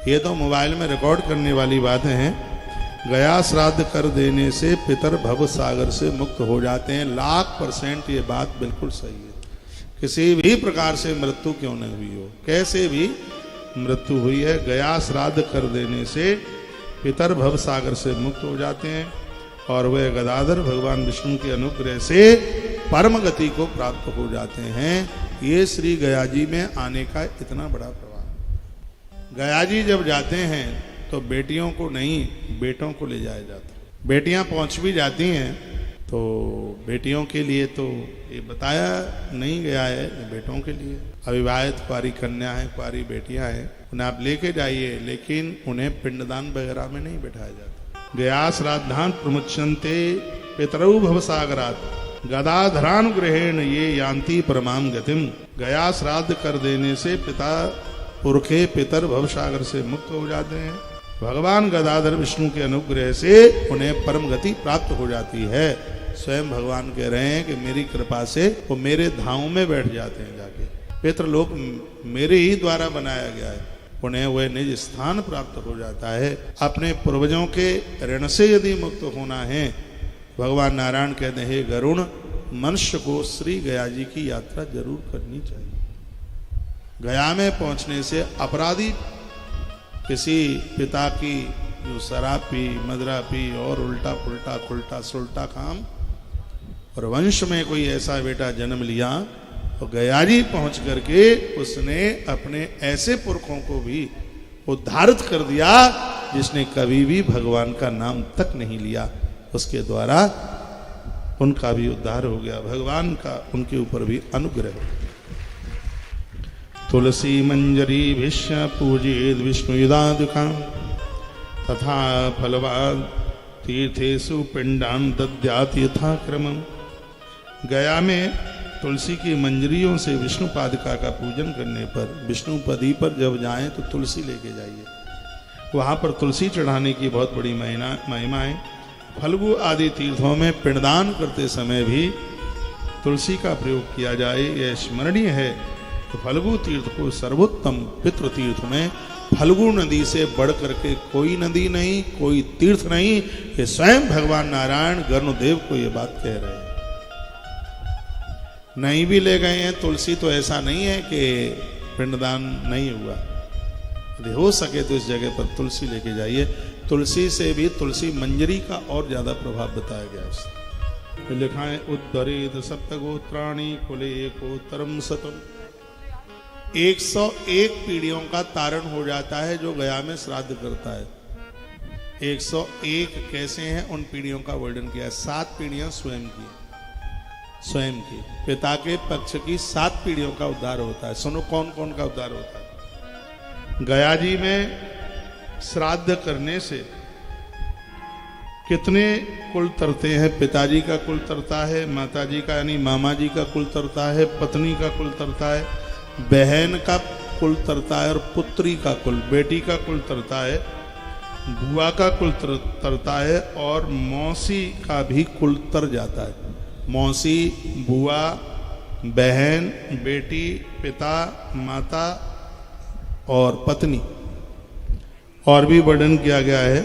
ये तो मोबाइल में रिकॉर्ड करने वाली बातें हैं। गया श्राद्ध कर देने से पितर भव सागर से मुक्त हो जाते हैं। 100% ये बात बिल्कुल सही है। किसी भी प्रकार से मृत्यु क्यों नहीं हुई हो, कैसे भी मृत्यु हुई है, गया श्राद्ध कर देने से पितर भव सागर से मुक्त हो जाते हैं और वे गदाधर भगवान विष्णु के अनुग्रह से परम गति को प्राप्त हो जाते हैं। ये श्री गया जी में आने का इतना बड़ा प्रभाव। गया जी जब जाते हैं तो बेटियों को नहीं, बेटों को ले जाया जाता है। बेटियां पहुंच भी जाती हैं तो बेटियों के लिए तो ये बताया नहीं गया है, बेटों के लिए अविवाहित कुंवारी कन्या है, कुंवारी बेटियां हैं, उन्हें आप लेके जाइए, लेकिन उन्हें पिंडदान वगैरह में नहीं बैठाया जाता। गया श्राद्धान प्रमुच्यन्ते पितरौ भवसागरात् गदाधरानुग्रहेण ये यान्ति परमाम गतिम। गया श्राद्ध कर देने से पिता पुरखे पितर भवसागर से मुक्त हो जाते हैं। भगवान गदाधर विष्णु के अनुग्रह से उन्हें परम गति प्राप्त हो जाती है। स्वयं भगवान कह रहे हैं कि मेरी कृपा से वो मेरे धामों में बैठ जाते हैं जाके। पितृलोक मेरे ही द्वारा बनाया गया है, उन्हें वह निज स्थान प्राप्त हो जाता है। अपने पूर्वजों के ऋण से यदि मुक्त होना है, भगवान नारायण कहते हैं, गरुण मनुष्य को श्री गया जी की यात्रा जरूर करनी चाहिए। गया में पहुंचने से अपराधी किसी पिता की जो शराब पी, मदरा पी और उल्टा पुल्टा खुल्टा सुल्टा काम, और वंश में कोई ऐसा बेटा जन्म लिया तो गया जी पहुंच करके उसने अपने ऐसे पुरखों को भी उद्धारित कर दिया जिसने कभी भी भगवान का नाम तक नहीं लिया। उसके द्वारा उनका भी उद्धार हो गया, भगवान का उनके ऊपर भी अनुग्रह हो गया। तुलसी मंजरी भिष्य पूजेद विष्णु युदादिकाम तथा फलवाद तीर्थेषु पिंडान दद्यात् यथा क्रमम। गया में तुलसी की मंजरियों से विष्णु पादिका का पूजन करने पर, विष्णु पदी पर जब जाएं तो तुलसी लेके जाइए। वहाँ पर तुलसी चढ़ाने की बहुत बड़ी महिमा है। फल्गु आदि तीर्थों में पिंडदान करते समय भी तुलसी का प्रयोग किया जाए, यह स्मरणीय है। तो फल्गु तीर्थ को सर्वोत्तम पितृ तीर्थ में फल्गु नदी से बढ़ करके कोई नदी नहीं, कोई तीर्थ नहीं। ये स्वयं भगवान नारायण गरुणदेव को ये बात कह रहे हैं। नहीं भी ले गए हैं तुलसी तो ऐसा नहीं है कि पिंडदान नहीं हुआ। यदि हो सके तो इस जगह पर तुलसी लेके जाइए। तुलसी से भी तुलसी मंजरी का और ज्यादा प्रभाव बताया गया। लिखा है उद्धरेत सप्तगोत्राणि कुले एकोत्तरम शतम। 101 पीढ़ियों का तारण हो जाता है जो गया में श्राद्ध करता है। 101 कैसे हैं उन पीढ़ियों का वर्णन किया है। 7 पीढ़ियां स्वयं की पिता के पक्ष की 7 पीढ़ियों का उद्धार होता है। सुनो कौन कौन का उद्धार होता है। गया जी में श्राद्ध करने से कितने कुल तरते हैं। पिताजी का कुल तरता है, माताजी का यानी मामा जी का कुल तरता है, पत्नी का कुल तरता है, बहन का कुल तरता है और पुत्री का कुल, बेटी का कुल तरता है, बुआ का कुल तरता है और मौसी का भी कुल तर जाता है। मौसी, बुआ, बहन, बेटी, पिता, माता और पत्नी। और भी वर्णन किया गया है।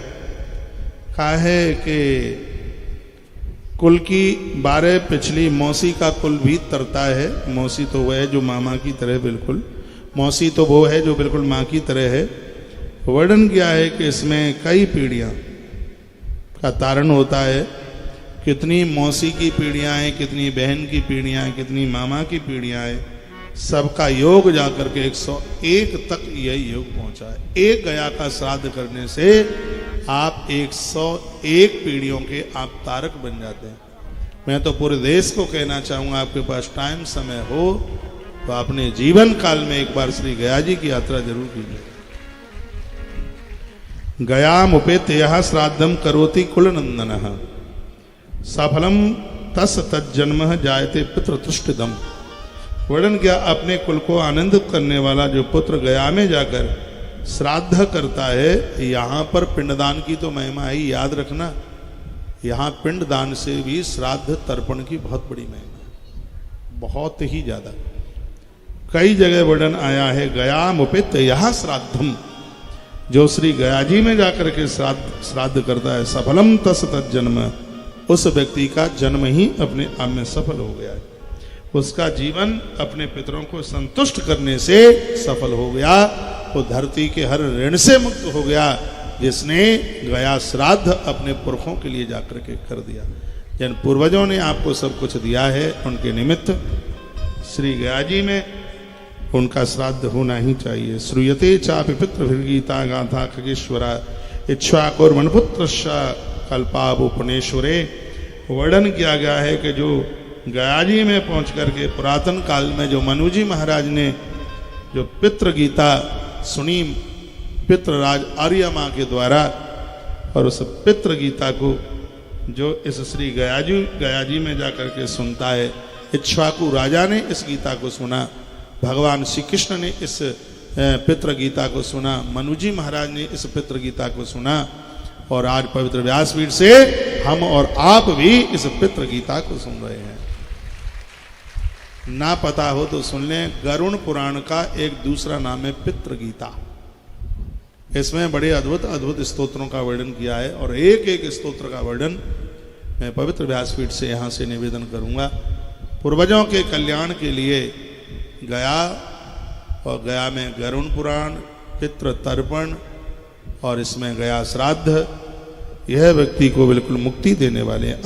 कहा है कि कुल की 12 पिछली मौसी का कुल भी तरता है। मौसी तो वह है जो मामा की तरह, बिल्कुल मौसी तो वो है जो बिल्कुल माँ की तरह है। वर्णन किया है कि इसमें कई पीढ़ियाँ का तारण होता है। कितनी मौसी की पीढ़ियाँ हैं, कितनी बहन की पीढ़ियाँ हैं, कितनी मामा की पीढ़ियाँ हैं, सबका योग जाकर के 101 तक यही योग पहुँचा है। एक गया का श्राद्ध करने से आप 101 पीढ़ियों के आप तारक बन जाते हैं। मैं तो पूरे देश को कहना चाहूँगा, आपके पास टाइम समय हो तो अपने जीवन काल में एक बार श्री गया जी की यात्रा जरूर कीजिए। गयामुपेत्य यः श्राद्धम करोति कुलनंदनः सफलम तस् तज्जन्म जायते पितृतुष्टिदम। वर्णन किया अपने कुल को आनंदित करने वाला जो पुत्र गया में जाकर श्राद्ध करता है। यहाँ पर पिंडदान की तो महिमा ही याद रखना, यहाँ पिंडदान से भी श्राद्ध तर्पण की बहुत बड़ी महिमा है, बहुत ही ज्यादा। कई जगह वर्णन आया है गयामुपेत्य यः श्राद्धम, जो श्री गया जी में जाकर के श्राद्ध करता है, सफलम तस् तज्जन्म, उस व्यक्ति का जन्म ही अपने आप में सफल हो गया है। उसका जीवन अपने पितरों को संतुष्ट करने से सफल हो गया। वो धरती के हर ऋण से मुक्त हो गया, जिसने गया श्राद्ध अपने पुरखों के लिए जाकर के कर दिया। जिन पूर्वजों ने आपको सब कुछ दिया है, उनके निमित्त श्री गया जी में उनका श्राद्ध होना ही चाहिए। श्रूयते चापि पितृभिर्गीता गाथा खगेश्वरा इक्ष्वाकुर्मन्पुत्र कल्पावोपनेश्वरे। वर्णन किया गया है कि जो गया जी में पहुंच करके पुरातन काल में जो मनुजी महाराज ने जो पितृ गीता सुनी पितृराज आर्यमा के द्वारा, और उस पितृ गीता को जो इस श्री गया जी में जाकर के सुनता है, इक्ष्वाकु राजा ने इस गीता को सुना, भगवान श्री कृष्ण ने इस पितृ गीता को सुना, मनुजी महाराज ने इस पितृ गीता को सुना, और आज पवित्र व्यासपीठ से हम और आप भी इस पितृ गीता को सुन रहे हैं। ना पता हो तो सुन लें, गरुण पुराण का एक दूसरा नाम है पितृ गीता। इसमें बड़े अद्भुत अद्भुत स्तोत्रों का वर्णन किया है, और एक एक स्तोत्र का वर्णन मैं पवित्र व्यासपीठ से यहाँ से निवेदन करूँगा। पूर्वजों के कल्याण के लिए गया, और गया में गरुण पुराण, पितृ तर्पण, और इसमें गया श्राद्ध, यह व्यक्ति को बिल्कुल मुक्ति देने वाले हैं।